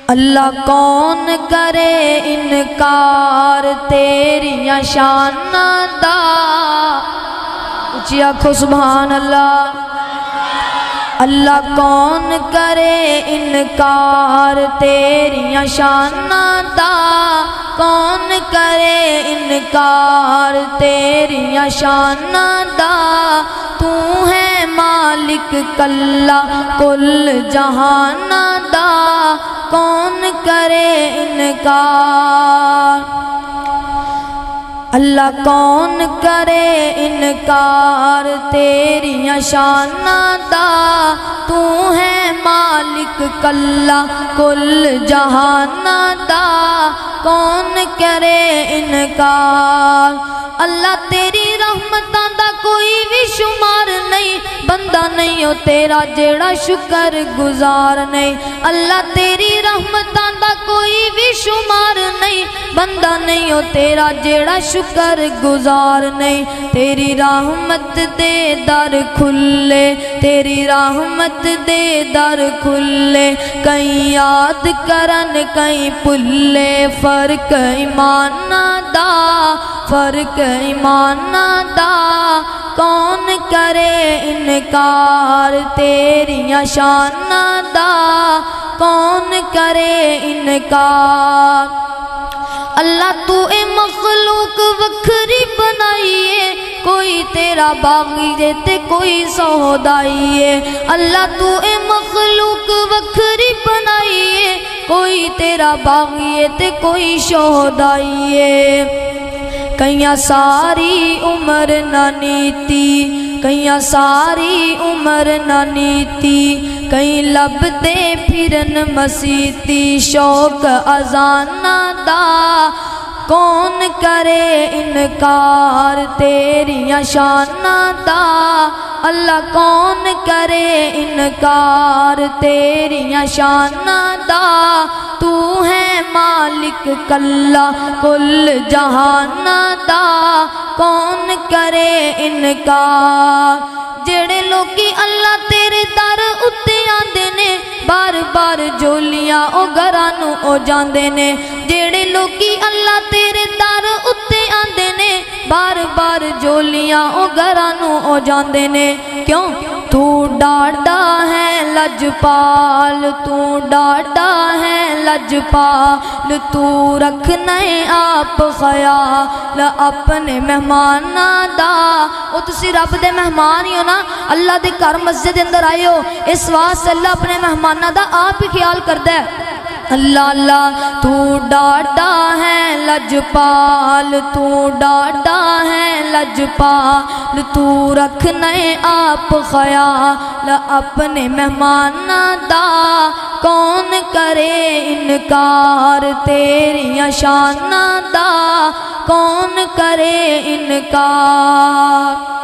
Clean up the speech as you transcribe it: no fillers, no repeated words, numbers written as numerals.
اللہ کون کرے انکار تیریاں شاناں دا، اچھی آنکھو سبحان اللہ۔ اللہ کون کرے انکار تیریاں شاناں دا، کون کرے انکار تیریاں شاناں دا، تو ہے مالک کلا کل جہاناں دا، کون کرے انکار۔ اللہ کون کرے انکار تیریاں شاناں دا، تو ہے مالک کلا کل جہاناں دا، کون کرے انکار۔ اللہ تیری رحمتاں دا کوئی بھی شمار نہیں، بندہ نہیں ہو تیرا جیڑا شکر گزار نہیں۔ اللہ تیری رحمتاں دا کوئی بھی شمار نہیں، بندہ نہیں ہو تیرا جیڑا شکر گزار نہیں۔ تیری رحمت دے در کھلے، تیری رحمت دے در کھلے، کہیں یاد کرن کہیں پلے، فرق ایماناں دا، فرق ایماناں دا، کون کرے انکار تیریاں شاناں دا، کون کرے انکار۔ اللہ تو اے مخلوق وکھری بنائیے، کوئی تیرا باغی ہے تے کوئی سودائی ہے۔ اللہ تو اے مخلوق وکھری بنائیے، کوئی تیرا باغی ہے تے کوئی سودائی ہے۔ کئیاں ساری عمر نہ نیتی، کئیاں ساری عمر نہ نیتی، کہیں لب دے پھرن مسیتی، شوق ازاناں دا، کون کرے انکار تیریاں شاناں دا۔ اللہ کون کرے انکار تیریاں شاناں دا، تو ہے مالک کلا کل جہاناں دا، کون کرے انکار۔ جڑے لوکی اللہ تیرے در اتے آندے نے، بار بار جولیاں او گھرانوں او جاندے نے۔ جڑے لوکی اللہ تیرے در اتے آندے نے، بار بار جولیاں او گھرانوں او جاندے نے۔ کیوں؟ تو ڈاڈا ہے لجپال، تو ڈاڈا ہے لجپال، تو رکھنا ہے آپ خیال اپنے مہماناں دا۔ او تسی رب دے مہمان ہی ہو نا، اللہ دے گھر مسجد اندر آئے ہو، اس واسطے اللہ اپنے مہماناں دا آپ ہی خیال کردہ ہے۔ اللہ اللہ تو ڈاڈا ہے لجپال، تو ڈاڈا ہے لجپال، تو رکھنا ہے آپ خیال اپنے مہماناں دا، کون کرے انکار تیریاں شاناں دا، کون کرے انکار۔